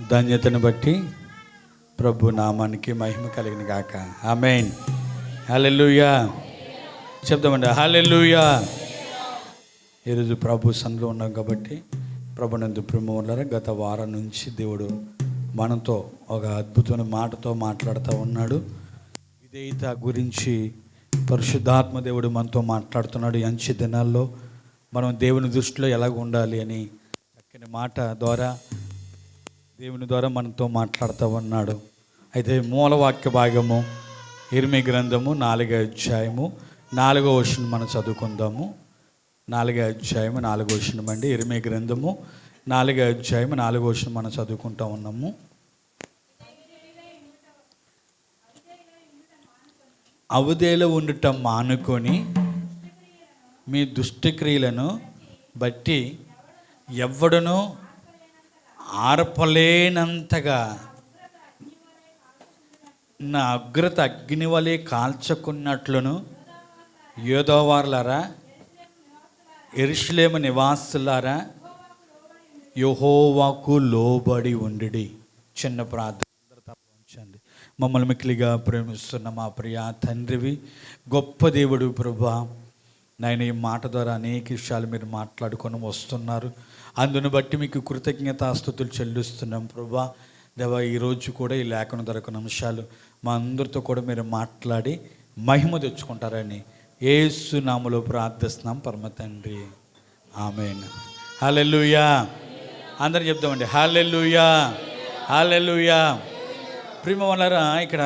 ధన్యతను బట్టి ప్రభు నామానికి మహిమ కలిగిన గాక. ఆమేన్. హల్లెలూయా చెప్దామండి. హల్లెలూయా. ఈరోజు ప్రభు సన్నిధిలో ఉన్నాం కాబట్టి ప్రభునందు ప్రేమలారా, గత వారం నుంచి దేవుడు మనతో ఒక అద్భుతమైన మాటతో మాట్లాడుతూ ఉన్నాడు. విధేయత గురించి పరిశుద్ధాత్మ దేవుడు మనతో మాట్లాడుతున్నాడు. ఈ అంచె దినాల్లో మనం దేవుని దృష్టిలో ఎలాగ ఉండాలి అని చక్కని మాట ద్వారా దేవుని ద్వారా మనతో మాట్లాడుతూ ఉన్నాడు. అయితే మూలవాక్య భాగము ఇర్మీ గ్రంథము 4వ అధ్యాయము 4వ వచనం మనం చదువుకుందాము. 4వ అధ్యాయము 4వ వచనం అండి. ఇర్మీ గ్రంథము 4వ అధ్యాయము 4వ వచనం మనం చదువుకుంటూ ఉన్నాము. అవధేలో ఉండటం మానుకొని మీ దుష్టక్రియలను బట్టి ఎవ్వడనూ ఆర్పలేనంతగా నా అగ్రత అగ్ని వలె కాల్చుకున్నట్లును, యోధవారులారా, యెరూషలేము నివాసులారా, యెహోవాకు లోబడి ఉండుడి. చిన్న ప్రార్థన ఉంచండి. మమ్మల్ని మిక్కిలిగా ప్రేమిస్తున్న మా ప్రియ తండ్రివి, గొప్ప దేవుడు ప్రభువా, నాయన ఈ మాట ద్వారా అనేక విషయాలు మీరు మాట్లాడుకొని వస్తున్నారు. అందును బట్టి మీకు కృతజ్ఞతాస్తుతులు చెల్లిస్తున్నాం ప్రభువా. దేవా, ఈరోజు కూడా ఈ లేఖను దొరకని అంశాలు మా అందరితో కూడా మీరు మాట్లాడి మహిమ తెచ్చుకుంటారని యేసు నామములో ప్రార్థిస్తున్నాం పరమ తండ్రి. ఆమేన్. హల్లెలూయా. అందరం చెప్దామండి. హల్లెలూయా, హల్లెలూయా. ప్రియమైనవారా, ఇక్కడ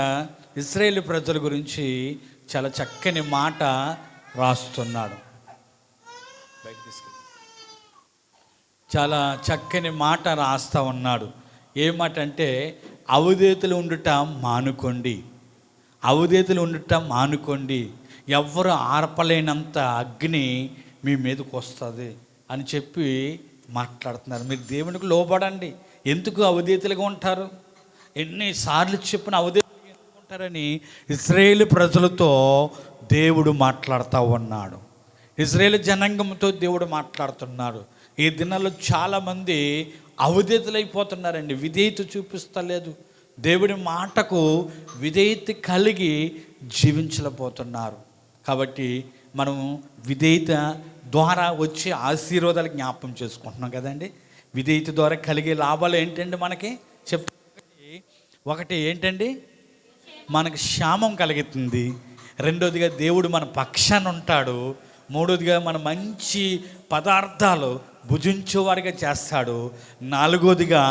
ఇశ్రాయేలు ప్రజల గురించి చాలా చక్కని మాట రాస్తున్నాడు. చాలా చక్కని మాట రాస్తూ ఉన్నాడు. ఏ మాట అంటే, అవిధేయతలు ఉండుట మానుకోండి, అవిధేయతలు ఉండుట మానుకోండి, ఎవ్వరు ఆర్పలేనంత అగ్ని మీ మీదకి వస్తుంది అని చెప్పి మాట్లాడుతున్నారు. మీరు దేవునికి లోబడండి. ఎందుకు అవిధేయతలుగా ఉంటారు? ఎన్నిసార్లు చెప్పిన అవిధేయతలుగా ఎందుకు ఉంటారని ఇశ్రాయేలు ప్రజలతో దేవుడు మాట్లాడుతూ ఉన్నాడు. ఇశ్రాయేలు జనాంగంతో దేవుడు మాట్లాడుతున్నాడు. ఈ దినాల్లో చాలామంది అవిధేయతలైపోతున్నారండి. విధేయత చూపిస్తలేదు. దేవుడి మాటకు విధేయత కలిగి జీవించలేకపోతున్నారు. కాబట్టి మనం విధేయత ద్వారా వచ్చే ఆశీర్వాదాలు జ్ఞాపకం చేసుకుంటున్నాం కదండి. విధేయత ద్వారా కలిగే లాభాలు ఏంటండి మనకి చెప్తా. ఒకటి ఏంటండి, మనకి క్షేమం కలుగుతుంది. రెండోదిగా దేవుడు మన పక్షాన ఉంటాడు. మూడోదిగా మన మంచి పదార్థాలు భుజించేవారిగా చేస్తాడు. నాలుగోదిగా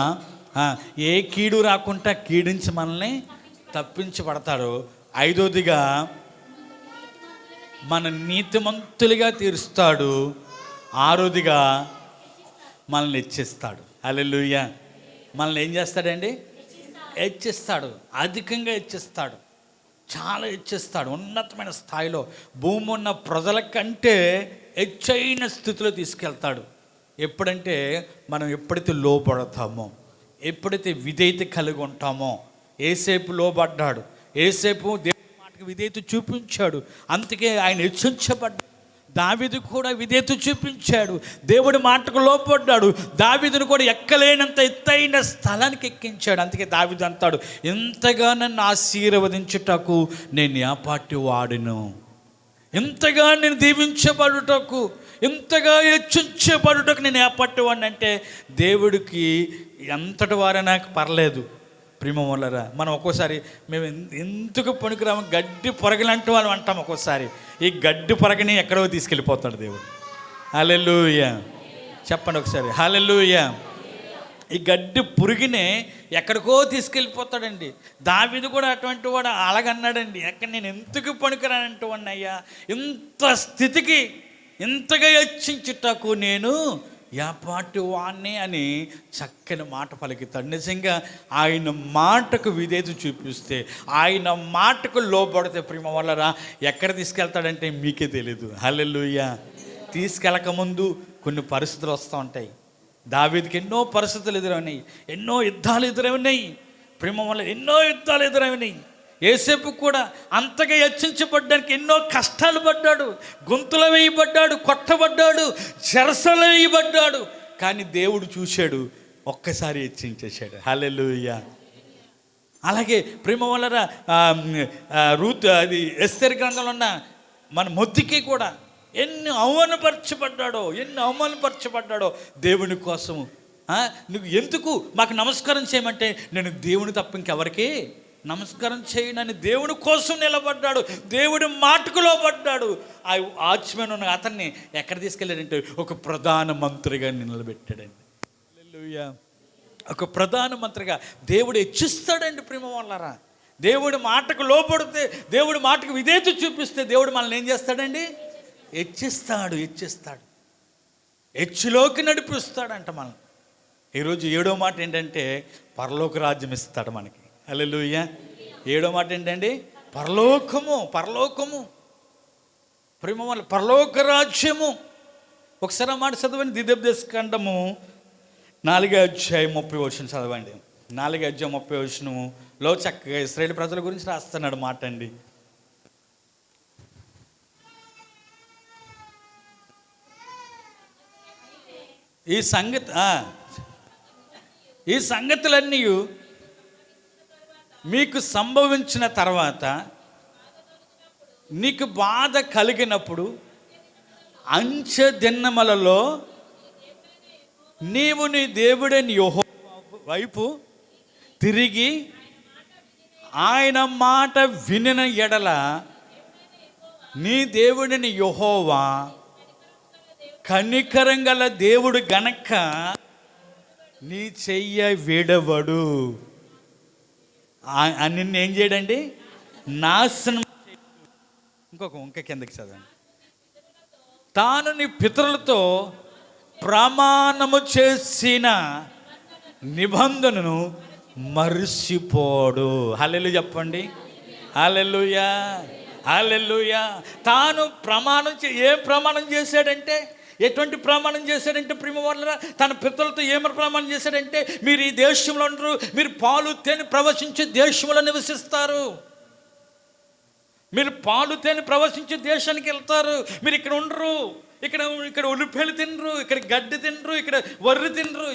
ఏ కీడు రాకుండా కీడించి మనల్ని తప్పించబడతాడు. ఐదోదిగా మన నీతిమంతులుగా తీరుస్తాడు. ఆరోదిగా మనల్ని హెచ్చిస్తాడు. హల్లెలూయా. మనల్ని ఏం చేస్తాడండి? హెచ్చిస్తాడు. అధికంగా హెచ్చిస్తాడు. చాలా హెచ్చిస్తాడు. ఉన్నతమైన స్థాయిలో భూమి ఉన్న ప్రజల కంటే హెచ్చైన స్థితిలో తీసుకెళ్తాడు. ఎప్పుడంటే మనం ఎప్పుడైతే లోబడతామో, ఎప్పుడైతే విధేయత కలిగి ఉంటామో. ఏసేపు లోబడ్డాడు. ఏసేపు దేవుడి మాటకు విధేయత చూపించాడు. అందుకే ఆయన హెచ్చించబడ్డాడు. దావీదు కూడా విధేయత చూపించాడు. దేవుడి మాటకు లోబడ్డాడు. దావీదును కూడా ఎక్కలేనంత ఎత్తైన స్థలానికి ఎక్కించాడు. అందుకే దావీదు అంటాడు, ఎంతగా నన్ను ఆశీర్వదించుటకు నేను యాపాటి వాడును, ఎంతగా నేను దీవించబడుటకు, ఎంతగా హెచ్చించబడుటకు నేను ఏపట్టేవాడిని. అంటే దేవుడికి ఎంతటి వారైనా పర్లేదు. ప్రియమోలరా, మనం ఒక్కోసారి మేము ఎందుకు పనికిరాము, గడ్డి పొరగలంటే వాళ్ళు అంటాం. ఒక్కోసారి ఈ గడ్డి పొరగని ఎక్కడో తీసుకెళ్ళిపోతాడు దేవుడు. హల్లెలూయా చెప్పండి ఒకసారి. హల్లెలూయా. ఈ గడ్డి పురుగునే ఎక్కడికో తీసుకెళ్ళిపోతాడండి. దావీదు కూడా అటువంటి వాడు అలాగన్నాడండి, ఎక్కడ నేను ఎందుకు పనికిరానంటూ వాడిని అయ్యా, ఇంత స్థితికి ఇంతగా హెచ్చించుటకు నేను యాపాటి వాణ్ణి అని చక్కని మాట పలికితాడు. నిజంగా ఆయన మాటకు విధేయత చూపిస్తే, ఆయన మాటకు లోబడితే ప్రేమ వల్లరా ఎక్కడ తీసుకెళ్తాడంటే మీకే తెలీదు. హల్లెలూయా. తీసుకెళ్ళకముందు కొన్ని పరిస్థితులు వస్తూ ఉంటాయి. దావీదుకి ఎన్నో పరిస్థితులు ఎదురైనాయి, ఎన్నో యుద్ధాలు ఎదురైనాయి. ప్రేమ వల్ల ఎన్నో యుద్ధాలు ఎదురైనాయి. యేసేపు కూడా అంతగా హెచ్చించబడ్డానికి ఎన్నో కష్టాలు పడ్డాడు. గొంతులు వేయబడ్డాడు, కొట్టబడ్డాడు, చెరసలు వేయబడ్డాడు. కానీ దేవుడు చూశాడు, ఒక్కసారి హెచ్చించేశాడు. హల్లెలూయా. అలాగే ప్రేమ వలన రూత్ అది ఎస్తేరు గ్రంథంలో ఉన్న మన మొద్దుకి కూడా ఎన్ని అవమానపరచబడ్డాడో దేవుని కోసము. నువ్వు ఎందుకు మాకు నమస్కారం చేయమంటే, నేను దేవుని తప్ప ఇంకెవరికి నమస్కారం చేయనని దేవుని కోసం నిలబడ్డాడు, దేవుడి మాటకు లోబడ్డాడు. ఆ వాచ్మెన్ ఉన్న అతన్ని ఎక్కడ తీసుకెళ్ళాడంటే ఒక ప్రధాన మంత్రిగా నిలబెట్టాడండి. హల్లెలూయా. ఒక ప్రధాన మంత్రిగా దేవుడు హెచ్చిస్తాడండి ప్రేమ వాళ్ళరా. దేవుడి మాటకు లోబడితే, దేవుడి మాటకు విధేయత చూపిస్తే దేవుడు మనల్ని ఏం చేస్తాడండి? హెచ్చిస్తాడు. హెచ్చులోకి నడిపిస్తాడంట మనం. ఈరోజు 7వ మాట ఏంటంటే పరలోక రాజ్యం ఇస్తాడు మనకి. హల్లెలూయా. 7వ మాట ఏంటండి? పరలోకము ప్రేమ వల్ల పరలోక రాజ్యము. ఒకసారి ఆ మాట చదవండి. ద్వితీయోపదేశకాండము 4:30 చదవండి. 4:30లో చక్కగా ఇశ్రాయేలు ప్రజల గురించి రాస్తున్నాడు మాట అండి. ఈ సంగతులన్నీ మీకు సంభవించిన తర్వాత నీకు బాధ కలిగినప్పుడు అంచె దినములలో నీవు నీ దేవుడైన యెహోవా వైపు తిరిగి ఆయన మాట వినిన ఎడల నీ దేవుడిని యెహోవా కనికరం గల దేవుడు గనక నీ చెయ్య విడవడు. నిన్ను ఏం చేయడండి? నాశనం. ఇంకా కిందకి చదవండి. తాను నీ పితరులతో ప్రమాణము చేసిన నిబంధనను మర్చిపోడు. హల్లెలూయా చెప్పండి. హల్లెలూయా. తాను ఏం ప్రమాణం చేశాడంటే, ఎటువంటి ప్రమాణం చేశాడంటే ప్రేమ వల్ల తన పితరులతో ఏమని ప్రమాణం చేశాడంటే, మీరు ఈ దేశంలో ఉండరు, మీరు పాలు తేనె ప్రవశించే దేశంలో నివసిస్తారు, మీరు పాలు తేనె ప్రవశించే దేశానికి వెళ్తారు, మీరు ఇక్కడ ఉండరు, ఇక్కడ ఉల్లిపాయలు తినరు, ఇక్కడ గడ్డి తినరు, ఇక్కడ వర్రి తినరు.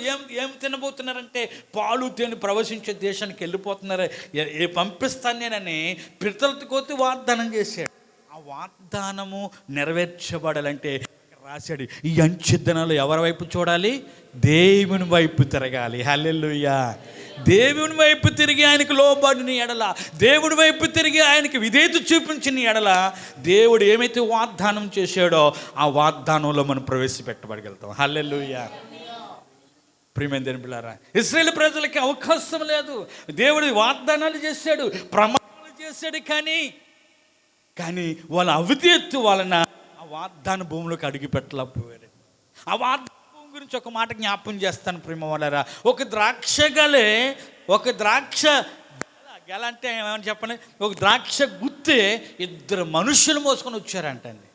ఏం తినబోతున్నారంటే పాలు తేనె ప్రవశించే దేశానికి వెళ్ళిపోతున్నారు, పంపిస్తాను నేనని పితరులతో కొద్ది వాగ్దానం చేశాడు. ఆ వాగ్దానము నెరవేర్చబడాలంటే రాశాడు, ఈ అంచె దినాలు ఎవరి వైపు చూడాలి? దేవుని వైపు తిరగాలి. హల్లెలూయా. దేవుని వైపు తిరిగి ఆయనకు లోబడిన ఎడల, దేవుడి వైపు తిరిగి ఆయనకి విధేయత చూపించిన ఎడల, దేవుడు ఏమైతే వాగ్దానం చేశాడో ఆ వాగ్దానంలో మనం ప్రవేశపెట్టబడగలుగుతాం. హల్లెలూయా. ప్రియమైన దేవుని బిడ్డలారా, ఇశ్రాయేలు ప్రజలకి అవకాశం లేదు. దేవుడు వాగ్దానాలు చేశాడు, ప్రమాణాలు చేశాడు, కానీ వాళ్ళ అవిధేయత వలన ఆ వాగ్దాన భూమిలోకి అడుగు పెట్టలేకపోయాడు. ఆ వాగ్దాన భూమి గురించి ఒక మాట జ్ఞాపకం చేస్తాను ప్రేమ వాళ్ళరా. ఒక ద్రాక్ష గెల అంటే ఏమని చెప్పండి, ఒక ద్రాక్ష గుత్తే 2 మనుషులు మోసుకొని వచ్చారంటండి.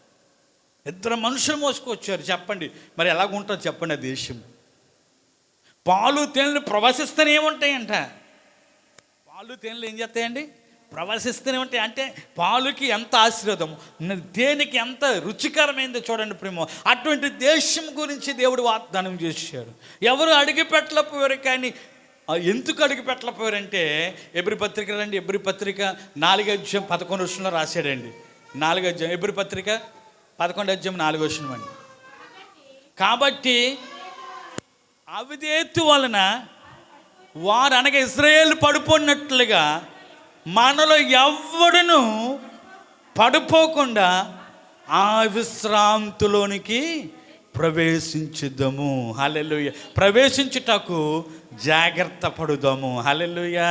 2 మనుషులు మోసుకొచ్చారు. చెప్పండి మరి ఎలాగుంటుంది చెప్పండి ఆ దేశం? పాలు తేనెలు ప్రవశిస్తూనే ఉంటాయంట. పాలు తేనెలు ఏం చేస్తాయండి? ప్రవశిస్తూనే ఉంటాయి. అంటే పాలుకి ఎంత ఆశీర్వాదం, తేనెకి ఎంత రుచికరమైందో చూడండి ప్రేమ. అటువంటి దేశం గురించి దేవుడు వాగ్దానం చేశాడు. ఎవరు అడిగి పెట్టలేకపోయారు. కానీ ఎందుకు అడిగి పెట్టలేకపోయారంటే ఎబ్రీ పత్రిక రండి, ఎబ్రీ పత్రిక 4:11 రాశాడండి. 4 ఎబ్రీ పత్రిక 11:4 అండి. కాబట్టి అవిధేయత వలన వారు అనగా ఇశ్రాయేలు పడిపోయినట్లుగా మనలో ఎవ్వడును పడిపోకుండా ఆ విశ్రాంతిలోనికి ప్రవేశించుదాము. హల్లెలూయా. ప్రవేశించుటకు జాగ్రత్త పడుదాము. హల్లెలూయా.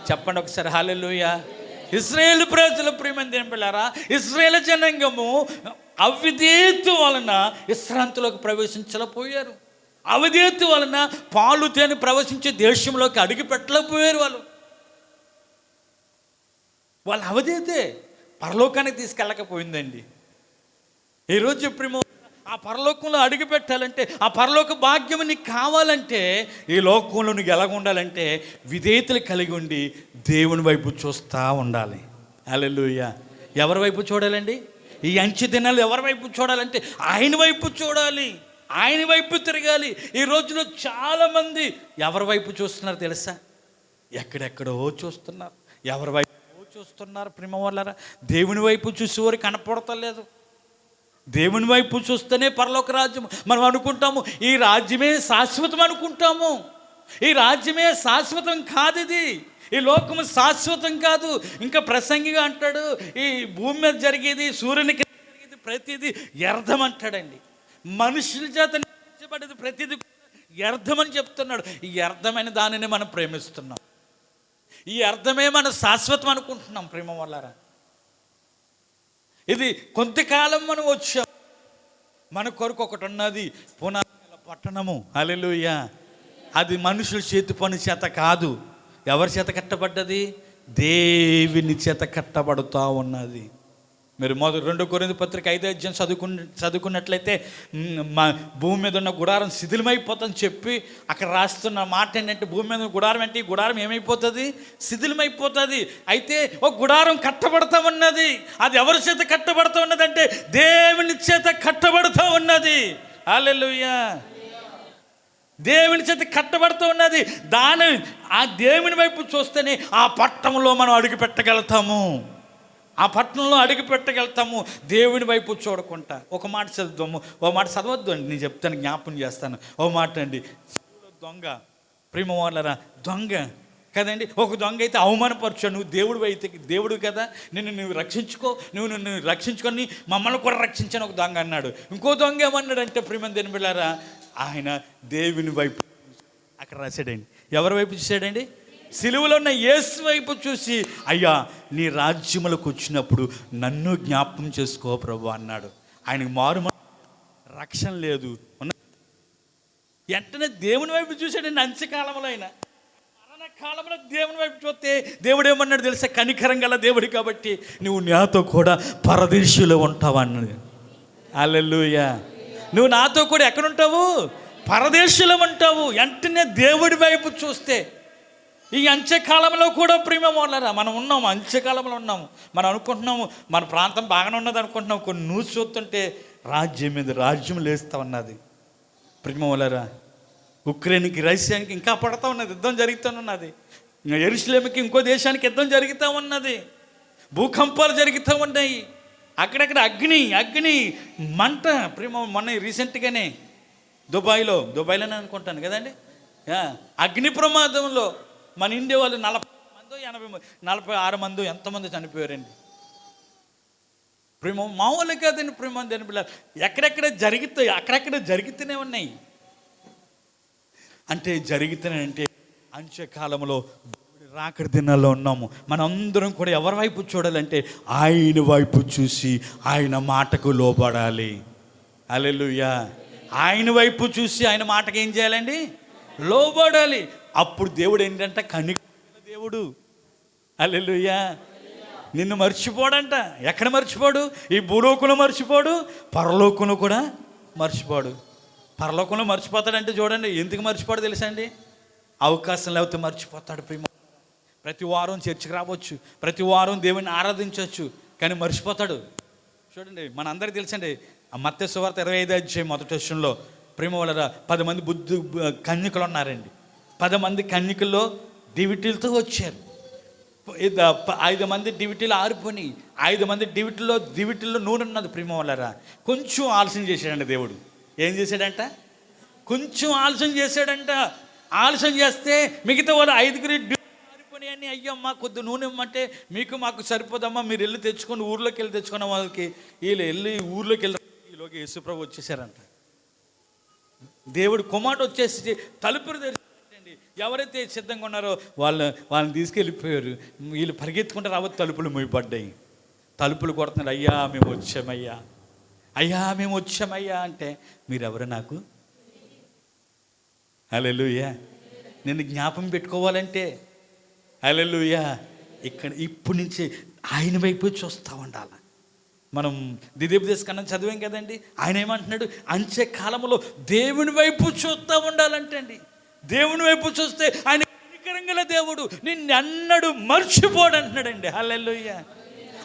చెప్పండి ఒకసారి హల్లెలూయా. ఇశ్రాయేలు ప్రజల ప్రియమైన దేవుని బిడ్డలారా, ఇశ్రాయేలు జనాంగము అవిధేయత వలన విశ్రాంతిలోకి ప్రవేశించలేకపోయారు. అవిధేయత వలన పాలు తేనె ప్రవేశించే దేశంలోకి అడుగు పెట్టలేకపోయారు. వాళ్ళ అవిధేయతే పరలోకానికి తీసుకెళ్ళకపోయిందండి. ఈరోజు ప్రేమ ఆ పరలోకంలో అడుగు పెట్టాలంటే, ఆ పరలోక భాగ్యం నీకు కావాలంటే, ఈ లోకంలో నీకు ఎలాగ ఉండాలంటే విధేయతలు కలిగి ఉండి దేవుని వైపు చూస్తూ ఉండాలి. హల్లెలూయా. ఎవరి వైపు చూడాలండి? ఈ అంచె దినాలు ఎవరి వైపు చూడాలంటే ఆయన వైపు చూడాలి. ఆయన వైపు తిరగాలి. ఈ రోజులో చాలామంది ఎవరి వైపు చూస్తున్నారు తెలుసా? ఎక్కడెక్కడో చూస్తున్నారు, ఎవరి వైపు చూస్తున్నారు. ప్రేమ వాళ్ళరా, దేవుని వైపు చూసేవారు కనపడతలేదు. దేవుని వైపు చూస్తేనే పరలోక రాజ్యం. మనం అనుకుంటాము ఈ రాజ్యమే శాశ్వతం అనుకుంటాము. ఈ రాజ్యమే శాశ్వతం కాదు. ఇది ఈ లోకము శాశ్వతం కాదు. ఇంకా ప్రసంగిగా అంటాడు, ఈ భూమి మీద జరిగేది, సూర్యునికి జరిగేది ప్రతిదీ వ్యర్థం అంటాడండి. మనుషుల చేత నిర్మించబడేది ప్రతిదీ వ్యర్థమని చెప్తున్నాడు. ఈ వ్యర్థమైన దానిని మనం ప్రేమిస్తున్నాం. ఈ అర్థమే మన శాశ్వతం అనుకుంటున్నాం. ప్రేమ వాళ్ళరా, ఇది కొంతకాలం మనం వచ్చాం. మన కొరకు ఒకటి ఉన్నది, పునాది పట్టణము. హల్లెలూయా. అది మనుషుల చేతి పని చేత కాదు. ఎవరి చేత కట్టబడ్డది? దేవుని చేత కట్టబడుతూ ఉన్నది. మీరు 2 కొరింథీ పత్రిక 5వ అధ్యాయం చదువుకున్నట్లయితే భూమి మీద ఉన్న గుడారం శిథిలమైపోతుందని చెప్పి అక్కడ రాస్తున్న మాట ఏంటంటే, భూమి మీద గుడారం అంటే ఈ గుడారం ఏమైపోతుంది? శిథిలమైపోతుంది. అయితే ఒక గుడారం కట్టబడతా ఉన్నది. అది ఎవరి చేత కట్టబడుతూ ఉన్నది అంటే దేవుని చేత కట్టబడుతూ ఉన్నది. హల్లెలూయా. దేవుని చేత కట్టబడుతూ ఉన్నది. ఆ దేవుని వైపు చూస్తేనే ఆ పట్టణంలో మనం అడుగు పెట్టగలుగుతాము. ఆ పట్టణంలో అడుగు పెట్టగలుగుతాము. దేవుని వైపు చూడకుండా. ఒక మాట చదువుతాము, ఓ మాట చదవద్దు అండి, నేను చెప్తాను, జ్ఞాపం చేస్తాను. ఓ మాట అండి, దొంగ. ప్రేమ వాళ్ళరా, దొంగ కదండి. ఒక దొంగ అయితే అవమానపరచు, నువ్వు దేవుడు అయితే దేవుడు కదా, నువ్వు రక్షించుకో, నువ్వు రక్షించుకొని మమ్మల్ని కూడా రక్షించని ఒక దొంగ అన్నాడు. ఇంకో దొంగ ఏమన్నాడంటే, ప్రేమ దేని బిళ్ళారా, ఆయన దేవుని వైపు అక్కడ రాశాడండి. ఎవరి వైపు చూశాడండి? సిలువలో ఉన్న యేసు వైపు చూసి, అయ్యా నీ రాజ్యములకు వచ్చినప్పుడు నన్ను జ్ఞాపకం చేసుకో ప్రభు అన్నాడు. ఆయనకు రక్షణ లేదు. వెంటనే దేవుని వైపు చూశాడండి. అంత్యకాలంలో అయినా మరణకాలంలో దేవుని వైపు చూస్తే దేవుడు ఏమన్నాడు తెలుసా? కనికరం గల దేవుడు కాబట్టి నువ్వు నాతో కూడా పరదేశంలో ఉంటావు అన్నది. హల్లెలూయా. నువ్వు నాతో కూడా ఎక్కడుంటావు? పరదేశంలో ఉంటావు. వెంటనే దేవుడి వైపు చూస్తే ఈ అంత్యకాలంలో కూడా ప్రేమ వాళ్ళరా మనం ఉన్నాము, అంత్యకాలంలో ఉన్నాము. మనం అనుకుంటున్నాము మన ప్రాంతం బాగానే ఉన్నది అనుకుంటున్నాము. కొన్ని న్యూస్ చూస్తుంటే రాజ్యం మీద రాజ్యం లేస్తూ ఉన్నది. ప్రేమ వాళ్ళరా, ఉక్రెయిన్కి రష్యానికి ఇంకా పడుతూ ఉన్నది, యుద్ధం జరుగుతూ ఉన్నది. యెరూషలేముకి ఇంకో దేశానికి యుద్ధం జరుగుతూ ఉన్నది. భూకంపాలు జరుగుతూ ఉన్నాయి. అక్కడక్కడ అగ్ని మంట. ప్రేమ మొన్న రీసెంట్గానే దుబాయ్లోనే అనుకుంటాను కదండి, అగ్ని ప్రమాదంలో మన ఇండియా వాళ్ళు 40 మందో 46 మందో ఎంతమంది చనిపోయారండి. ప్రేమ మామూలు కాదండి. ప్రేమ దేని పిల్లలు ఎక్కడెక్కడ జరుగుతాయి, అక్కడెక్కడ జరుగుతూనే ఉన్నాయి. అంటే జరుగుతూనే అంటే అంత్యకాలంలో రాకడి దినాల్లో ఉన్నాము. మనందరం కూడా ఎవరి వైపు చూడాలంటే ఆయన వైపు చూసి ఆయన మాటకు లోబడాలి. హల్లెలూయా. ఆయన వైపు చూసి ఆయన మాటకు ఏం చేయాలండి? లోబడాలి. అప్పుడు దేవుడు ఏంటంటే కనికరమైన దేవుడు. హల్లెలూయా. నిన్ను మర్చిపోడంట. ఎక్కడ మర్చిపోడు? ఈ భూలోకంలో మర్చిపోడు, పరలోకంలో కూడా మర్చిపోడు. పరలోకంలో మర్చిపోతాడంటే చూడండి, ఎందుకు మర్చిపోడు తెలుసా అండి? అవకాశం లేకపోతే మర్చిపోతాడు. ప్రేమ ప్రతి వారం చర్చికి రావచ్చు, ప్రతి వారం దేవుని ఆరాధించవచ్చు, కానీ మర్చిపోతాడు. చూడండి, మనందరికీ తెలుసండి, మత్తయి సువార్త 25వ అధ్యాయం 1వ వచనంలో ప్రేమ వాళ్ళ 10 మంది కన్యకలు ఉన్నారండి. 10 మంది కన్యకల్లో డివిటీలతో వచ్చారు. 5 మంది డివిటీలు ఆరిపోయి, 5 మంది డివిటీల్లో నూనె ఉన్నది. ప్రేమ వాళ్ళరా, కొంచెం ఆలస్యం చేశాడంట దేవుడు. ఏం చేశాడంట? కొంచెం ఆలస్యం చేశాడంట. ఆలస్యం చేస్తే మిగతా వాళ్ళు 5గురి ఆరిపోయాయని, అయ్యమ్మా కొద్ది నూనె ఇమ్మంటే మీకు మాకు సరిపోదమ్మా, మీరు వెళ్ళి తెచ్చుకొని ఊర్లోకి వెళ్ళి తెచ్చుకున్న వాళ్ళకి వీళ్ళు వెళ్ళి ఊర్లోకి వెళ్ళి ఈలోకి యేసుప్రభు వచ్చేసారంట. దేవుడు కుమారుడు వచ్చేసి తలుపులు తెరిచి ఎవరైతే సిద్ధంగా ఉన్నారో వాళ్ళని తీసుకెళ్ళిపోయారు. వీళ్ళు పరిగెత్తుకుంటే రావద్దు, తలుపులు మూయబడ్డాయి. తలుపులు కొడుతున్నారు, అయ్యా మేము వచ్చామయ్యా, అయ్యా మేము వచ్చామయ్యా అంటే మీరెవరు నాకు? హల్లెలూయా. నిన్ను జ్ఞాపం పెట్టుకోవాలంటే హల్లెలూయా ఇప్పుడు నుంచి ఆయన వైపు చూస్తూ ఉండాలి. మనం ద్వితీయోపదేశ కాండం చదివాం కదండి. ఆయన ఏమంటున్నాడు? అంత్యకాలంలో దేవుని వైపు చూస్తూ ఉండాలంటే అండి, దేవుని వైపు చూస్తే ఆయన కనికరంగల దేవుడు నిన్నెన్నడూ మర్చిపోడు అంటున్నాడండి. హల్లెలూయా.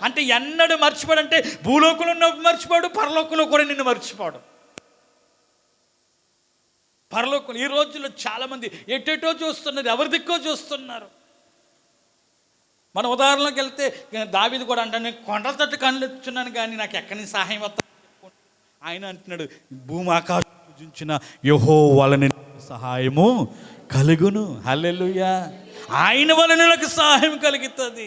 అంటే ఎన్నడూ మర్చిపోడంటే భూలోకంలో ఉన్నప్పుడు మర్చిపోడు, పరలోకంలో కూడా నిన్ను మర్చిపోడు. పరలోకం. ఈ రోజుల్లో చాలామంది ఎటెటో చూస్తున్నారు, ఎవరి దిక్కో చూస్తున్నారు. మన ఉదాహరణలోకి వెళ్తే దావీదు కూడా అంటాను, నేను కొండల తట్టు కళ్ళు ఎత్తుచున్నాను కానీ నాకు ఎక్కడి నుంచి సహాయం వస్తా. ఆయన అంటున్నాడు, భూమి ఆకాశం పూజించిన యెహోవావలన సహాయము కలుగును. హల్లెలూయా. ఆయన వలన నాకు సహాయం కలుగుతుంది.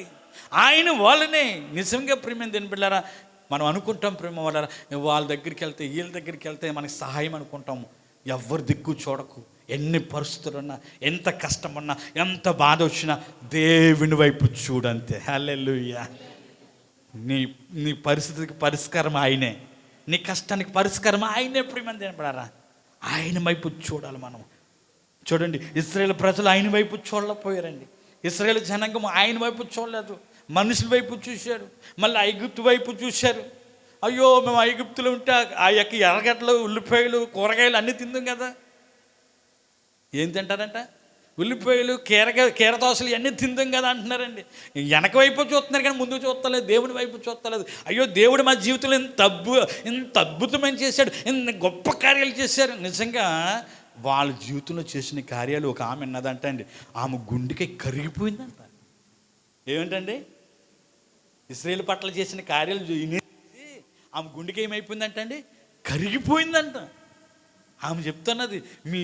ఆయన వలనే. నిజంగా ప్రేమ దేని బిడ్డలారా, మనం అనుకుంటాం ప్రేమ వల్ల వాళ్ళ దగ్గరికి వెళ్తే వీళ్ళ దగ్గరికి వెళ్తే మనకి సహాయం అనుకుంటాము. ఎవరి దిక్కు చూడకు. ఎన్ని పరిస్థితులు ఉన్నా, ఎంత కష్టం ఉన్నా, ఎంత బాధ వచ్చినా దేవుని వైపు చూడంతే. హల్లెలూయా. నీ పరిస్థితికి పరిష్కారం ఆయనే, నీ కష్టానికి పరిష్కారం ఆయనే. ప్రియమైన దేనిపడారా, ఆయన వైపు చూడాలి మనం. చూడండి, ఇశ్రాయేలు ప్రజలు ఆయన వైపు చూడలేకపోయారండి. ఇశ్రాయేలు జనాంగం ఆయన వైపు చూడలేదు, మనుషుల వైపు చూశారు. మళ్ళీ ఐగుప్తు వైపు చూశారు. అయ్యో, మేము ఐగుప్తులో ఉంటే ఆ యొక్క ఎర్రగడ్డలు, ఉల్లిపాయలు, కూరగాయలు అన్నీ తిందాం కదా. ఏం తింటారంట? ఉల్లిపాయలు, కీరదోసలు ఇవన్నీ తిందాం కదా అంటున్నారండి. వెనక వైపు చూస్తున్నారు కానీ ముందుకు చూస్తలేదు, దేవుడి వైపు చూస్తలేదు. అయ్యో, దేవుడు మా జీవితంలో ఇంత అద్భుతమైన చేశాడు, ఇంత గొప్ప కార్యాలు చేశారు. నిజంగా వాళ్ళ జీవితంలో చేసిన కార్యాలు ఒక ఆమె అన్నదంట అండి, ఆమె గుండెకి కరిగిపోయిందంట. ఏమిటండి? ఇశ్రాయేలు పట్ల చేసిన కార్యాలు ఆమె గుండెకి ఏమైపోయిందంట అండి? కరిగిపోయిందంట. ఆమె చెప్తున్నది, మీ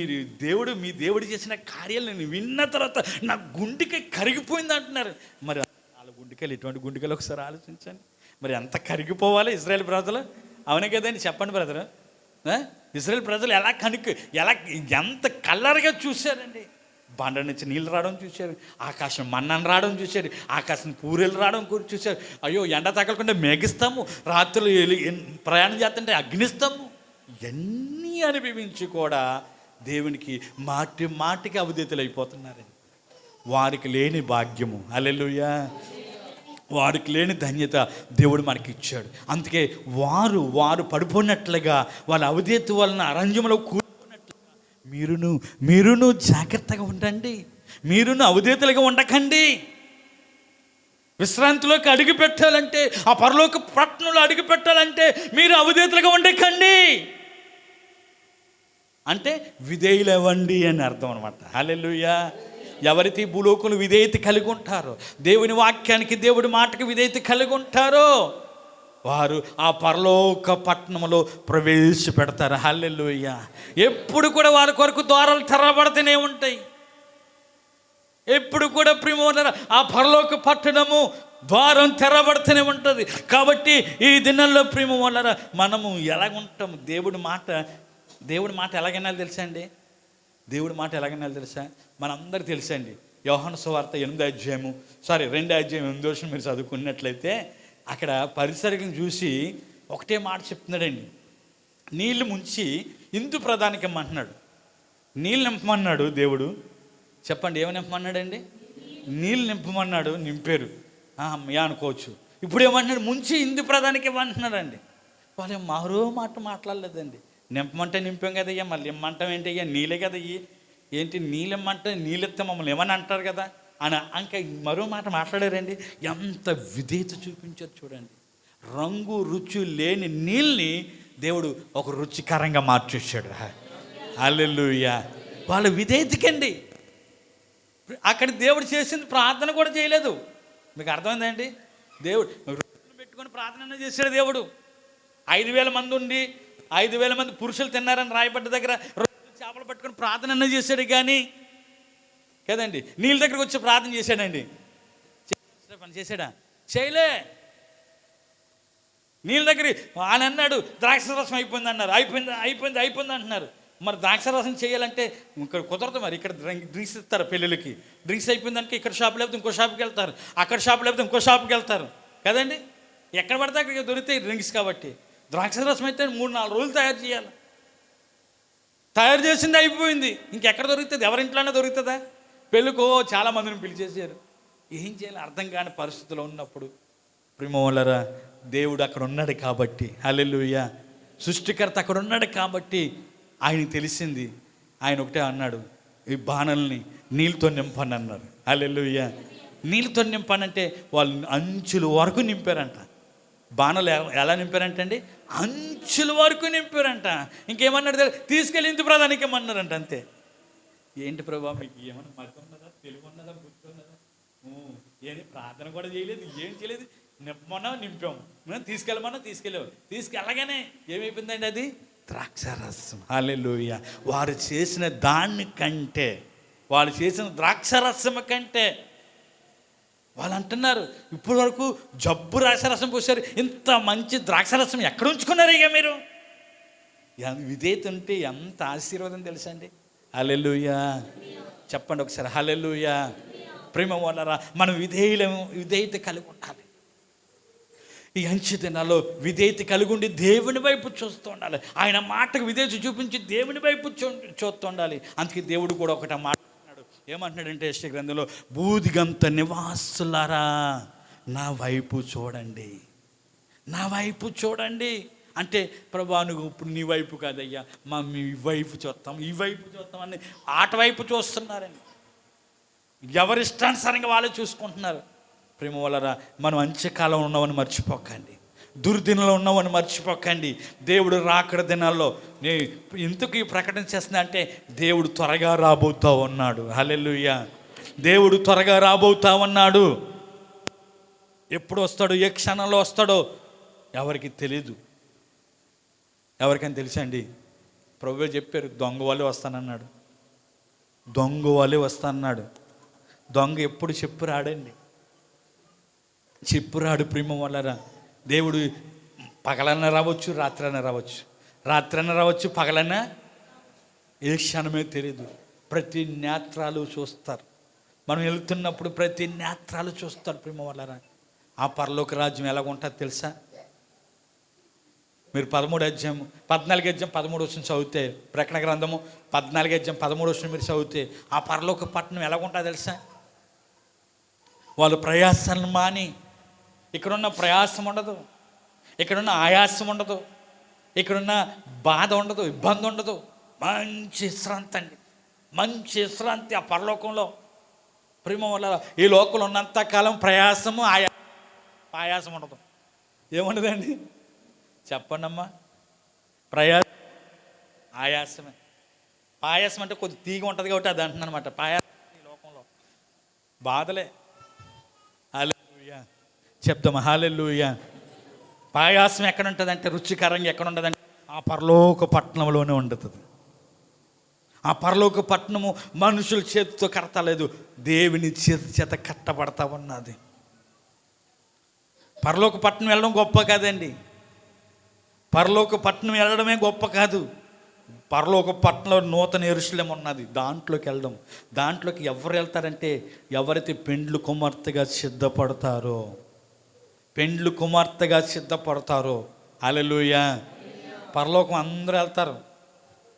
దేవుడు చేసిన కార్యాలు నేను విన్న తర్వాత నా గుండెకి కరిగిపోయింది అంటున్నారు. మరి వాళ్ళ గుండెకాయలు, ఎటువంటి గుండెకాయలు ఒకసారి ఆలోచించండి. మరి ఎంత కరిగిపోవాలి ఇశ్రాయేలు ప్రజలు? అవునే కదండి, చెప్పండి బ్రదర్. ఇశ్రాయేలు ప్రజలు ఎలా ఎంత కల్లర్గా చూశారండి. బండ నుంచి నీళ్ళు రావడం చూశారు, ఆకాశం మన్నను రావడం చూశారు, ఆకాశం పూరేలు రావడం చూశారు. అయ్యో, ఎండ తగలకుండా మేఘిస్తాము, రాత్రులు ప్రయాణం చేస్తుంటే అగ్నిస్తాము. ఇవన్నీ అనుభవించి కూడా దేవునికి మాటికి అవిధేతలు అయిపోతున్నారండి. వారికి లేని భాగ్యము, హల్లెలూయా, వారికి లేని ధన్యత దేవుడు మనకి ఇచ్చాడు. అందుకే వారు పడిపోయినట్లుగా వాళ్ళ అవిధేత వలన అరణ్యంలో మీరును జాగ్రత్తగా ఉండండి. మీరును అవిధేతలుగా ఉండకండి. విశ్రాంతిలోకి అడుగు పెట్టాలంటే, ఆ పరలోక పట్టణంలో అడుగు పెట్టాలంటే మీరు అవిధేతలుగా ఉండకండి. అంటే విధేయులు అవ్వండి అని అర్థం అనమాట. హల్లెలూయా. ఎవరైతే భూలోకంలో విధేయత కలిగి ఉంటారో, దేవుని వాక్యానికి, దేవుడి మాటకి విధేయత కలిగి ఉంటారో, వారు ఆ పరలోక పట్టణంలో ప్రవేశపెడతారు. హల్లెలూయా. ఎప్పుడు కూడా వారి కొరకు ద్వారాలు తెరవబడుతూనే ఉంటాయి. ఎప్పుడు కూడా ప్రియమైన ఆ పరలోక పట్టణము ద్వారం తెరవబడుతూనే ఉంటుంది. కాబట్టి ఈ దినాల్లో ప్రియమైన మనము ఎలాగుంటాము? దేవుడి మాట ఎలాగైనా తెలుసా అండి? దేవుడి మాట ఎలాగైనా తెలుసా? మనందరూ తెలుసండి. యోహాను సువార్త 2వ అధ్యాయం 8వ వచనం మీరు చదువుకున్నట్లయితే అక్కడ పరిసరలను చూసి ఒకటే మాట చెప్తున్నాడండి. నీళ్లు ముంచి ఇందు ప్రధానికి ఇమ్మంటున్నాడు. నీళ్ళు నింపమన్నాడు దేవుడు. చెప్పండి, ఏమని నింపమన్నాడండి? నీళ్ళు నింపమన్నాడు, నింపారు. అమ్మయ్య అనుకోవచ్చు. ఇప్పుడు ఏమంటున్నాడు? ముంచి ఇందు ప్రధానికి ఇవ్వమంటున్నాడండి. వాళ్ళు మరో మాట మాట్లాడలేదండి. నింపమంటే నింపాం కదయ్యా, మళ్ళీ ఇమ్మంటాం ఏంటి అయ్యా, నీళ్ళే కదా ఏంటి నీళ్ళు ఇమ్మంటే నీళ్ళెత్తే మమ్మల్ని ఏమని అంటారు కదా అని ఇంకా మరో మాట మాట్లాడారండి. ఎంత విధేయత చూపించారు చూడండి. రంగు రుచి లేని నీళ్ళని దేవుడు ఒక రుచికరంగా మార్చేశాడు. హల్లెలూయా. వాళ్ళ విధేయతకండి. అక్కడ దేవుడు చేసింది ప్రార్థన కూడా చేయలేదు. మీకు అర్థమైందండి? దేవుడు రొట్టెలు పెట్టుకొని ప్రార్థన చేశాడు దేవుడు. 5,000 మంది ఉండి 5,000 మంది పురుషులు తిన్నారని రాయబడ్డ దగ్గర రొట్టెలు చేపలు పట్టుకొని ప్రార్థన చేశాడు కానీ కదండి, నీళ్ళ దగ్గరకు వచ్చి ప్రార్థన చేశాడండి. పని చేశాడా? చేయలే. నీళ్ళ దగ్గర ఆయన అన్నాడు ద్రాక్షరసం అయిపోయింది అన్నారు. అయిపోయింది అంటున్నారు. మరి ద్రాక్షరసం చేయాలంటే ఇక్కడ కుదరదు. మరి ఇక్కడ డ్రింక్స్ ఇస్తారు పెళ్ళిళ్ళకి. డ్రింక్స్ అయిపోయిందానికి ఇక్కడ షాప్ లేకపోతే ఇంకో షాప్కి వెళ్తారు, అక్కడ షాప్ లేకపోతే ఇంకో షాప్కి వెళ్తారు కదండి. ఎక్కడ పడితే అక్కడికి దొరుకుతాయి డ్రింక్స్. కాబట్టి ద్రాక్షరసం అయితే 3-4 రోజులు తయారు చేయాలి. తయారు చేసింది అయిపోయింది, ఇంకెక్కడ దొరుకుతుంది? ఎవరింట్లోనే దొరుకుతుందా? పెళ్ళికో చాలామందిని పిలిచేసారు. ఏం చేయాలి అర్థం కాని పరిస్థితిలో ఉన్నప్పుడు ప్రియమోలరా, దేవుడు అక్కడ ఉన్నాడు కాబట్టి, హల్లెలూయా, సృష్టికర్త అక్కడ ఉన్నాడు కాబట్టి ఆయన తెలిసింది. ఆయన ఒకటే అన్నాడు, ఈ బాణల్ని నీళ్ళతో నింపని అన్నారు. హల్లెలూయా. నీళ్ళతో నింపనంటే వాళ్ళు అంచుల వరకు నింపారంట. బాణలు ఎలా నింపారంట అండి? అంచుల వరకు నింపారంట. ఇంకేమన్నాడు తీసుకెళ్ళి ఇంటి ప్రధానికి ఏమన్నారంట. అంతే. ఏంటి ప్రభా మీకు ఏమన్నా మతి ఉన్నదా, తెలివి ఉన్నదా, బుద్ధి ఉన్నదా? ఏది ప్రార్థన కూడా చేయలేదు, ఏం చేయలేదు, నింపమన్నా నింపాము, తీసుకెళ్ళమన్నా తీసుకెళ్ళావు. తీసుకెళ్ళగానే ఏమైపోయిందండి? అది ద్రాక్షారసం. హల్లెలూయా. వారు చేసిన దానికంటే, వాళ్ళు చేసిన ద్రాక్షారసం కంటే వాళ్ళు అంటున్నారు, ఇప్పటి వరకు జబ్బు ద్రాక్షారసం పోసారు, ఇంత మంచి ద్రాక్షారసం ఎక్కడ ఉంచుకున్నారు ఇక మీరు? విధేయత ఉంటే ఎంత ఆశీర్వాదం తెలుసండి. హల్లెలూయా. చెప్పండి ఒకసారి హల్లెలూయా. ప్రేమ వాళ్ళరా, మనం విధేయత కలిగి ఉండాలి. ఈ అంచె దినాల్లో విధేయత కలిగి ఉండి దేవుని వైపు చూస్తూ ఉండాలి. ఆయన మాటకు విధేయత చూపించి దేవుని వైపు చూస్తూ ఉండాలి. అందుకే దేవుడు కూడా ఒకటి మాట అన్నాడు. ఏమంటున్నాడంటే యెషయా గ్రంథంలో, బూదిగంత నివాసులారా నా వైపు చూడండి, నా వైపు చూడండి. అంటే ప్రభా నువ్వు ఇప్పుడు నీ వైపు కాదయ్యా, మీ వైపు చూస్తాం, ఈ వైపు చూస్తాం అని అటువైపు చూస్తున్నారండి. ఎవరిష్టానుసారంగా వాళ్ళే చూసుకుంటున్నారు. ప్రేమ వలరా, మనం అంత్యకాలం ఉన్నామని మర్చిపోకండి, దుర్దినంలో ఉన్నామని మర్చిపోకండి. దేవుడు రాకడ దినాల్లో ఎందుకు ఈ ప్రకటన చేస్తున్నా అంటే, దేవుడు త్వరగా రాబోతా ఉన్నాడు. హల్లెలూయా. దేవుడు త్వరగా రాబోతా ఉన్నాడు. ఎప్పుడు వస్తాడో, ఏ క్షణంలో వస్తాడో ఎవరికి తెలీదు. ఎవరికైనా తెలుసండి? ప్రభువే చెప్పారు, దొంగ వాళ్ళే వస్తానన్నాడు. దొంగ వాళ్ళే వస్తానన్నాడు. దొంగ ఎప్పుడు చెప్పు రాడండి, చెప్పు రాడు. ప్రేమ వాళ్ళరా, దేవుడు పగలన్నా రావచ్చు, రాత్రైనా రావచ్చు, రాత్రైనా రావచ్చు, పగలన్నా, ఏ క్షణమే తెలియదు. ప్రతి నేత్రాలు చూస్తారు. మనం వెళ్తున్నప్పుడు ప్రతి నేత్రాలు చూస్తారు. ప్రేమ వాళ్ళరా, ఆ పరలోక రాజ్యం ఎలాగుంటుందో తెలుసా? మీరు 14:13 చదివితే, ప్రకటన గ్రంథము 14:13 మీరు చదివితే, ఆ పరలోక పట్టణం ఎలాగుంటుందో తెలుసా? వాళ్ళు ప్రయాసాలను మాని, ఇక్కడున్న ప్రయాసం ఉండదు, ఇక్కడున్న ఆయాసం ఉండదు, ఇక్కడున్న బాధ ఉండదు, ఇబ్బంది ఉండదు. మంచి విశ్రాంతి అండి, మంచి విశ్రాంతి ఆ పరలోకంలో. ప్రేమ వల్ల ఈ లోకంలో ఉన్నంతకాలం ప్రయాసము ఆయాసం ఉండదు. ఏముండదండి? చెప్పండి అమ్మా. ఆయాసమే. పాయాసం అంటే కొద్ది తీగ ఉంటుంది కాబట్టి అది అంటున్నాను అనమాట. పాయాసం ఈ లోకంలో బాధలే. హల్లెలూయా చెప్తామా? హల్లెలూయా. పాయాసం ఎక్కడ ఉంటుంది అంటే, రుచికరంగా ఎక్కడ ఉండదంటే, ఆ పరలోక పట్టణంలోనే ఉంటుంది. ఆ పరలోక పట్టణము మనుషుల చేతితో కడతలేదు, దేవుని చేత కట్టబడతా ఉన్నది. పరలోక పట్టణం వెళ్ళడం గొప్ప కాదండి, పరలోక పట్టణం వెళ్ళడమే గొప్ప కాదు. పరలోక పట్టణంలో నూతన యెరూషలేము ఉన్నది, దాంట్లోకి వెళ్ళడం. దాంట్లోకి ఎవరు వెళ్తారంటే, ఎవరైతే పెండ్లు కుమార్తెగా సిద్ధపడతారో, పెండ్లు కుమార్తెగా సిద్ధపడతారో. హల్లెలూయా. పరలోకం అందరూ వెళ్తారు.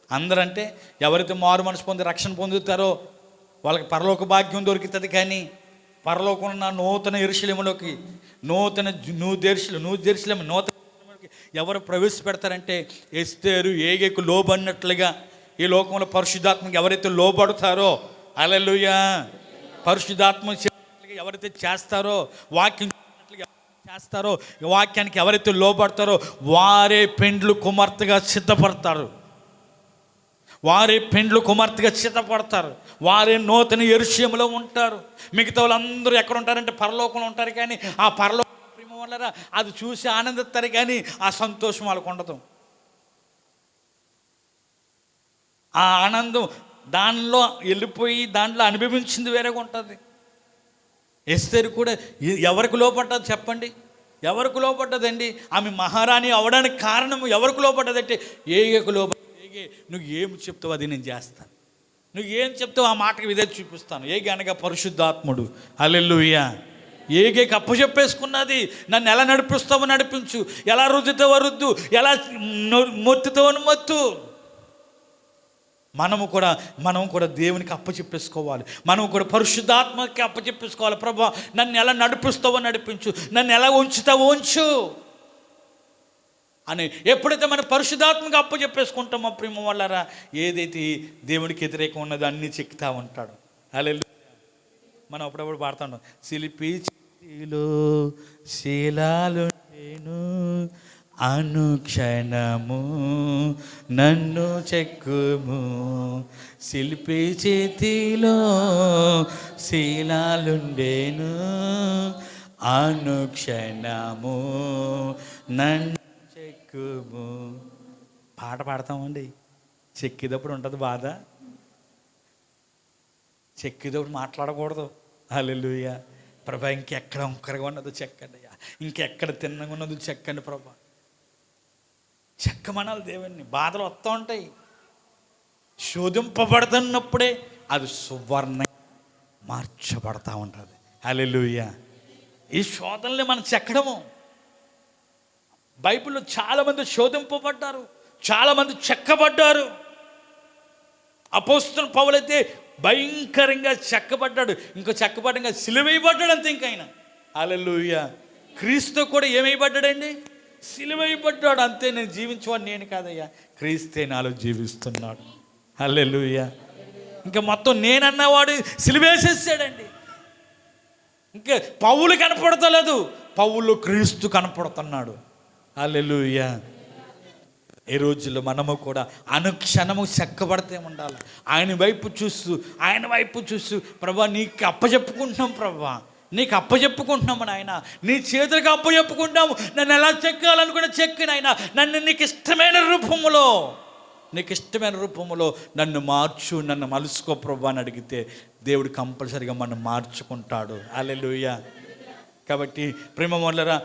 అందరంటే ఎవరైతే మారు మనసు పొంది రక్షణ పొందుతారో వాళ్ళకి పరలోక భాగ్యం దొరుకుతుంది. కానీ పరలోకం ఉన్న నూతన యెరూషలేములోకి, నూతన ఎవరు ప్రవేశపెడతారంటే, ఎస్తేరు ఏగేకు లోబడినట్లుగా ఈ లోకంలో పరిశుద్ధాత్మకి ఎవరైతే లోబడతారో, హల్లెలూయా, పరిశుద్ధాత్మ ఎవరైతే చేస్తారో, వాక్యం చేస్తారో, వాక్యానికి ఎవరైతే లోబడతారో వారే పెండ్లు కుమార్తెగా సిద్ధపడతారు. వారే పెండ్లు కుమార్తెగా సిద్ధపడతారు. వారే నూతన యెరూషలేములో ఉంటారు. మిగతా వాళ్ళందరూ ఎక్కడ ఉంటారంటే పరలోకంలో ఉంటారు. కానీ ఆ పరలోకం వల్ల అది చూసి ఆనందిస్తారు, కానీ ఆ సంతోషం వాళ్ళకు ఉండదు. ఆ ఆనందం దానిలో వెళ్ళిపోయి దాంట్లో అనుభవించింది వేరేగా ఉంటుంది. ఎస్తేరు కూడా ఎవరికి లోపడ్డది చెప్పండి? ఎవరికి లోపడ్డదండి? ఆమె మహారాణి అవడానికి కారణం ఎవరికి లోపడ్డదంటే, ఏగేకు లోపడ్డ. ఏగే నువ్వు ఏం చెప్తావు అది నేను చేస్తాను, నువ్వు ఏం చెప్తావు ఆ మాటకి విధేయత చూపిస్తాను. ఏగే అనగా పరిశుద్ధాత్ముడు. హల్లెలూయా. ఏగేకి అప్పచెప్పేసుకున్నది. నన్ను ఎలా నడిపిస్తావో నడిపించు, ఎలా రుద్దుతావో రుద్దు, ఎలా మొత్తుతావో మొత్తు. మనం కూడా దేవునికి అప్పచెప్పేసుకోవాలి. మనం కూడా పరిశుద్ధాత్మకి అప్పచెప్పేసుకోవాలి. ప్రభువా నన్ను ఎలా నడిపిస్తావో నడిపించు, నన్ను ఎలా ఉంచుతావో ఉంచు అని ఎప్పుడైతే మనం పరిశుద్ధాత్మకి అప్పచెప్పేసుకుంటామో ప్రేమ వల్లరా, ఏదైతే దేవునికి వ్యతిరేకం ఉన్నదో అన్నీ చెక్కితా ఉంటాడు. హల్లెలూయా. మనం అప్పుడప్పుడు పాడుతుంటాం, శిల్పి చేతిలో శీలాలుంటే నేను అనుక్షణము నన్ను చెక్కుము, శిల్పి చేతిలో శీలాలుండేను, అనుక్షణము నన్ను చెక్కుము. పాట పాడతామండి. చెక్కేటప్పుడు ఉంటుంది బాధ, చెక్కేటప్పుడు మాట్లాడకూడదు. హల్లెలూయా. ప్రభా ఇంకెక్కడ ఒక్కరిగా ఉన్నదో చెక్కండి అయ్యా, ఇంకెక్కడ తిన్నగా ఉన్నదో చెక్కండి ప్రభా. చెక్కమనాలి దేవుణ్ణి. బాధలు వస్తూ ఉంటాయి, శోధింపబడుతున్నప్పుడే అది సువర్ణ మార్చబడతా ఉంటుంది. హల్లెలూయా. ఈ శోధనల్ని మనం చెక్కడము. బైబిల్లో చాలామంది శోధింపబడ్డారు, చాలామంది చెక్కబడ్డారు. అపోస్తలుడైన పౌలైతే భయంకరంగా చెక్కబడ్డాడు. ఇంకో చెక్కబడ్డంగా సిలువేయబడ్డాడు అంతే. ఇంక ఆయన హల్లెలూయా. క్రీస్తు కూడా ఏమైపడ్డాడండి? సిలువేయబడ్డాడు అంతే. నేను జీవించేవాడు నేను కాదయ్యా, క్రీస్తే నాలో జీవిస్తున్నాడు. హల్లెలూయా. ఇంకా మొత్తం నేనన్నవాడు సిలువేసేసాడండి. ఇంకా పౌలు కనపడతలేదు, పౌలు క్రీస్తు కనపడుతున్నాడు. హల్లెలూయా. ఈ రోజుల్లో మనము కూడా అనుక్షణము చెక్కబడితే ఉండాలి. ఆయన వైపు చూస్తూ ప్రభా నీకు అప్పచెప్పుకుంటున్నాం, ప్రభా నీకు అప్పచెప్పుకుంటున్నాము నాయన, నీ చేతులకు అప్పచెప్పుకుంటాము. నన్ను ఎలా చెక్కాలనుకున్న చెక్కి నాయన, నన్ను నీకు ఇష్టమైన రూపములో నన్ను మార్చు, నన్ను మలుసుకో ప్రభా అని అడిగితే దేవుడు కంపల్సరిగా మనం మార్చుకుంటాడు. హల్లెలూయా. కాబట్టి ప్రేమ వల్లరా,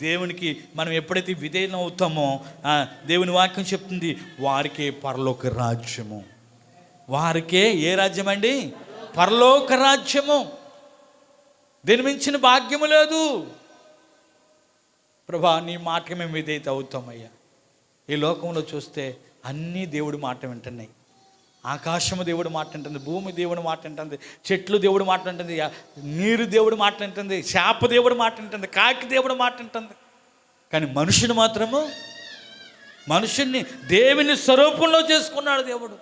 దేవునికి మనం ఎప్పుడైతే విధేయం అవుతామో దేవుని వాక్యం చెప్తుంది, వారికే పరలోక రాజ్యము. వారికే ఏ రాజ్యం అండి? పరలోక రాజ్యము. దీని మించిన భాగ్యము లేదు. ప్రభా నీ మాటకి మేము విధేయత అవుతామయ్యా. ఈ లోకంలో చూస్తే అన్నీ దేవుడి మాట వింటున్నాయి. ఆకాశము దేవుడు మాట వింటుంది, భూమి దేవుడు మాట వింటుంది, చెట్లు దేవుడు మాట వింటుంది, నీరు దేవుడు మాట వింటుంది, చేప దేవుడు మాట వింటుంది, కాకి దేవుడు మాట వింటుంది. కానీ మనుషుని మాత్రము, మనుషుణ్ణి దేవుని స్వరూపంలో చేసుకున్నాడు దేవుడు.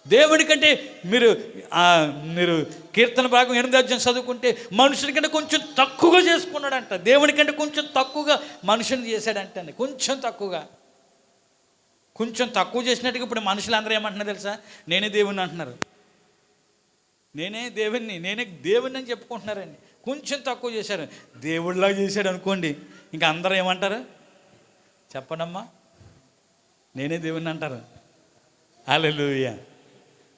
దేవుడి కంటే మీరు కీర్తన భాగం 8వ చదువుకుంటే మనుషుని కంటే కొంచెం తక్కువగా చేసుకున్నాడంట. దేవుడి కంటే కొంచెం తక్కువగా మనుషుని చేశాడంటే, కొంచెం తక్కువ చేసినట్టుగా ఇప్పుడు మనుషులు అందరూ ఏమంటున్నారు తెలుసా? నేనే దేవుణ్ణి అంటున్నారు. నేనే దేవుణ్ణి అని చెప్పుకుంటున్నారండి. కొంచెం తక్కువ చేశారు, దేవుడిలా చేశాడు అనుకోండి, ఇంకా అందరూ ఏమంటారు చెప్పనమ్మా? నేనే దేవుణ్ణి అంటారు. హల్లెలూయా.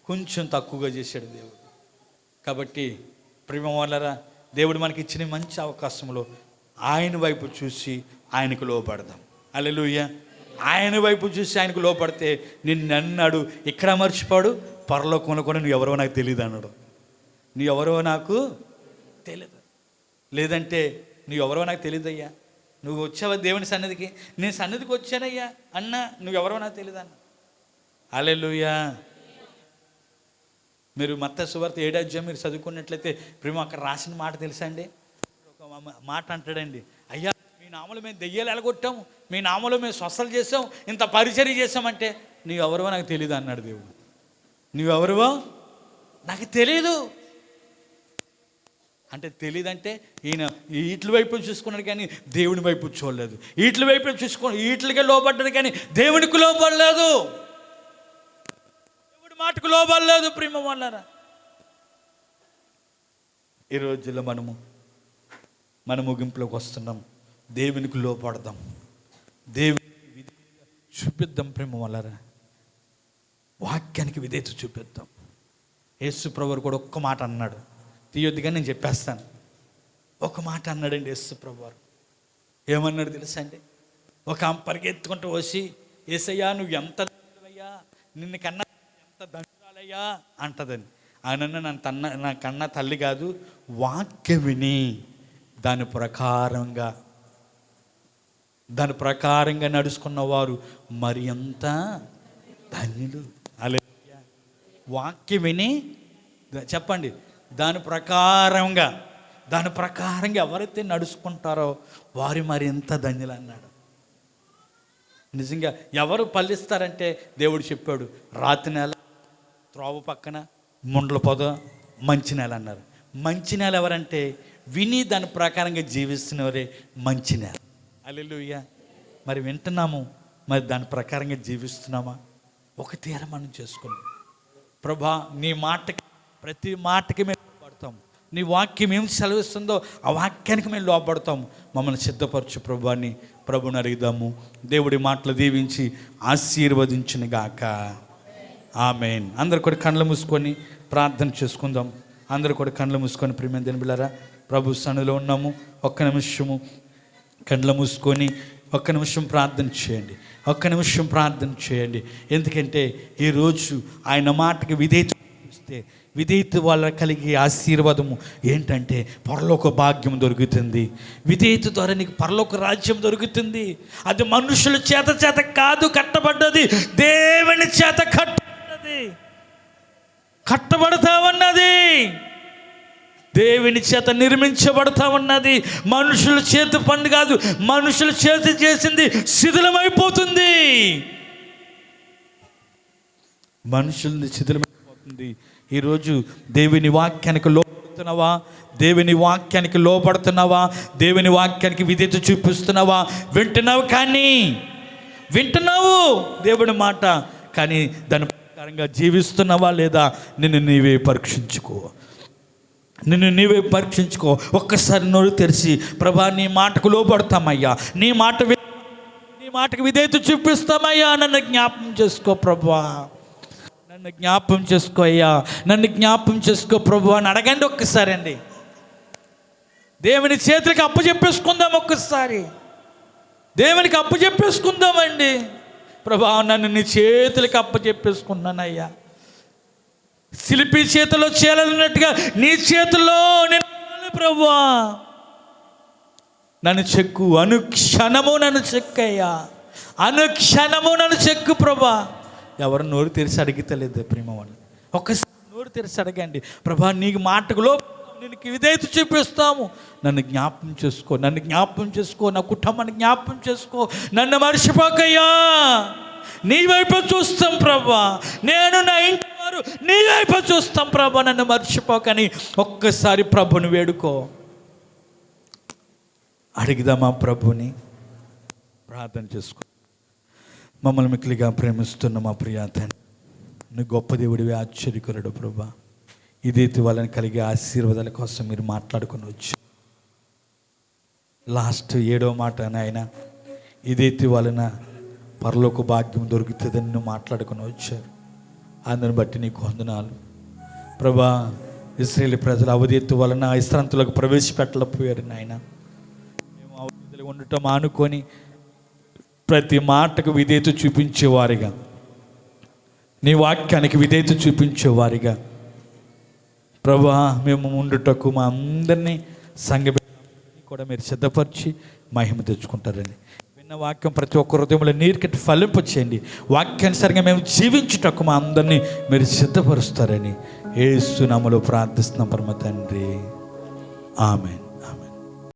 కొంచెం తక్కువగా చేశాడు దేవుడు. కాబట్టి ప్రేమ వాళ్ళరా, దేవుడు మనకి ఇచ్చిన మంచి అవకాశంలో ఆయన వైపు చూసి ఆయనకు లోపడదాం. హల్లెలూయా. ఆయన వైపు చూసి ఆయనకు లోపడితే నిన్ను అన్నాడు, ఇక్కడ మర్చిపోడు, పరలోకంలో కూడా నువ్వు ఎవరో నాకు తెలియదు అన్నాడు. నువ్వు ఎవరో నాకు తెలియదు, లేదంటే నువ్వు ఎవరో నాకు తెలియదయ్యా, నువ్వు వచ్చావా దేవుని సన్నిధికి, నేను సన్నిధికి వచ్చానయ్యా అన్న, నువ్వెవరో నాకు తెలియదు అన్న. హల్లెలూయా. మీరు మత్తయి సువార్త 7వ అధ్యాయం మీరు చదువుకున్నట్లయితే ప్రేమ అక్కడ రాసిన మాట తెలుసా అండి? ఒక మాట అంటాడండి, అయ్యా మీ నామలో మేము దెయ్యాలు ఎలగొట్టాము, మీ నామలో మేము స్వస్థలు చేసాం, ఇంత పరిచర్య చేసామంటే నువ్వెవరో నాకు తెలియదు అన్నాడు దేవుడు. నువ్వెవరివో నాకు తెలీదు అంటే, తెలియదంటే ఈయన వీటి వైపు చూసుకున్నాడు కానీ దేవుని వైపు చూడలేదు, వీటి వైపు వీటికే లోబడ్డాడు కానీ దేవునికి లోబడలేదు, దేవుడి మాటకు లోబడలేదు. ప్రేమ వాళ్ళారా, ఈ రోజుల్లో మన ముగింపులోకి వస్తున్నాం. దేవునికి లోపడదాం, దేవునికి చూపిద్దాం. ప్రేమ వాళ్ళారా, వాక్యానికి విధేయత చూపిద్దాం. యేసు ప్రభువు కూడా ఒక్క మాట అన్నాడు, తీయొద్దుగా నేను చెప్పేస్తాను. ఒక మాట అన్నాడండి యేసు ప్రభువారు. ఏమన్నాడు తెలుసా అండి? ఒక పరిగెత్తుకుంటూ వచ్చి, యేసయ్యా నువ్వు ఎంత దండువయ్యా, నిన్ను కన్నా ఎంత దండురాలయ్యా అంటదండి. ఆయన నా కన్నా తల్లి కాదు, వాక్యం విని దాని ప్రకారంగా నడుచుకున్న వారు మరి ఎంత ధన్యులు. హల్లెలూయా. వాక్యం విని చెప్పండి, దాని ప్రకారంగా ఎవరైతే నడుచుకుంటారో వారు మరి ఎంత ధన్యులు అన్నాడు. నిజంగా ఎవరు ఫలిస్తారంటే దేవుడు చెప్పాడు, రాతి నేల, త్రోవ పక్కన ముండ్ల పొద, మంచి నేల అన్నారు. మంచి నేల ఎవరంటే విని దాని ప్రకారంగా జీవిస్తున్నవరే మంచి నేల. హల్లెలూయా. మరి వింటున్నాము, మరి దాని ప్రకారంగా జీవిస్తున్నామా? ఒక తీర్మానం చేసుకున్నాం, ప్రభా నీ మాటకి, ప్రతి మాటకి మేము లోబడతాం. నీ వాక్యం ఏం సెలవిస్తుందో ఆ వాక్యానికి మేము లోబడతాం. మమ్మల్ని సిద్ధపరచు ప్రభా అని ప్రభుని అడుగుదాము. దేవుడి మాటలు దీవించి ఆశీర్వదించును గాక. ఆమేన్. అందరు కూడా కళ్ళు మూసుకొని ప్రార్థన చేసుకుందాం. అందరూ కూడా కళ్ళు మూసుకొని, ప్రియమైన దేవుని బిడ్డలారా, ప్రభు సన్నిధిలో ఉన్నాము. ఒక్క నిమిషము కళ్ళు మూసుకొని ఒక్క నిమిషం ప్రార్థన చేయండి. ఒక్క నిమిషం ప్రార్థన చేయండి. ఎందుకంటే ఈరోజు ఆయన మాటకి విధేయత ఇస్తే, విధేయత వల్ల కలిగే ఆశీర్వాదము ఏంటంటే పరలోక భాగ్యం దొరుకుతుంది. విధేయత ద్వారా నీకు పరలోక రాజ్యం దొరుకుతుంది. అది మనుషుల చేత కాదు కట్టబడ్డది, దేవుని చేత కట్టబడతామన్నది, దేవుని చేత నిర్మించబడతామన్నది. మనుషుల చేతి పని కాదు, మనుషుల చేతి చేసింది శిథిలమైపోతుంది. మనుషుల్ని శిథిలమైపోతుంది. ఈరోజు దేవుని వాక్యానికి లోబడుతున్నావా? దేవుని వాక్యానికి లోబడుతున్నావా? దేవుని వాక్యానికి విధేయత చూపిస్తున్నావా? వింటున్నావు, కానీ వింటున్నావు దేవుని మాట, కానీ దాని ప్రకారంగా జీవిస్తున్నావా లేదా? నిన్ను నీవే పరీక్షించుకో. ఒక్కసారి నోరు తెరిచి, ప్రభా నీ మాటకు లోబడతామయ్యా, నీ మాటకు విధేయత చూపిస్తామయ్యా, నన్ను జ్ఞాపం చేసుకో ప్రభా, నన్ను జ్ఞాపం చేసుకో అయ్యా, నన్ను జ్ఞాపం చేసుకో ప్రభు అని అడగండి. ఒక్కసారి అండి, దేవుని చేతులకి అప్పచెప్పేసుకుందాం. ఒక్కసారి దేవునికి అప్పచెప్పేసుకుందామండి. ప్రభా నన్ను నీ చేతులకి అప్పచెప్పేసుకున్నానయ్యా, శిల్పి చేతిలో చేయాలన్నట్టుగా నీ చేతుల్లో నేను ప్రభువా, నన్ను చెక్కు, అనుక్షణము నన్ను చెక్కయ్యా, అనుక్షణము నన్ను చెక్కు ప్రభా. ఎవరు నోరు తెరిచి అడిగితలేదు ప్రేమ వాళ్ళు, ఒక్కసారి నోరు తెరిచి అడగండి. ప్రభా నీకు మాటకులో నేను విధేయత చూపిస్తాము, నన్ను జ్ఞాపం చేసుకో, నన్ను జ్ఞాపం చేసుకో, నా కుటుంబాన్ని జ్ఞాపం చేసుకో, నన్ను మర్చిపోకయ్యా, నీ వైపు చూస్తాం ప్రభా, నేను నా ఇంటి వారు నీ వైపు చూస్తాం ప్రభా, నన్ను మర్చిపోకని ఒక్కసారి ప్రభుని వేడుకో. అడిగిదామా ప్రభుని? ప్రార్థన చేసుకో. మమ్మల్ని మిక్కిలిగా ప్రేమిస్తున్న మా ప్రియ తండ్రి, నువ్వు గొప్ప దేవుడివి, ఆశ్చర్యకరుడు ప్రభా. ఇదైతే వాళ్ళని కలిగే ఆశీర్వాదాల కోసం మీరు మాట్లాడుకుని వచ్చు. లాస్ట్ 7వ మాట నాయన, ఇదైతే వాళ్ళన పరలోక భాగ్యం దొరుకుతుందని నువ్వు మాట్లాడుకుని వచ్చారు. అందుని బట్టి నీకు వందనాలు ప్రభా. ఇశ్రాయేలు ప్రజలు అవధేతు వలన ఇశ్రాంతులకు ప్రవేశపెట్టలేకపోయారు నాయన. మేము అవధేతులు ఉండటం ఆనుకొని ప్రతి మాటకు విధేయత చూపించేవారిగా, నీ వాక్యానికి విధేయత చూపించేవారిగా ప్రభా మేము ఉండుటకు మా అందరినీ సంఘ కూడా మీరు సిద్ధపరిచి మహిమ తెచ్చుకుంటారని విన్న వాక్యం ప్రతి ఒక్క హృదయంలో నీరుకట్టి ఫలింపచేయండి. వాక్యానుసారంగా మేము జీవించుటకు మా అందరినీ మీరు సిద్ధపరుస్తారని యేసు నామములో ప్రార్థిస్తున్నాం పరమ తండ్రి. ఆమేన్.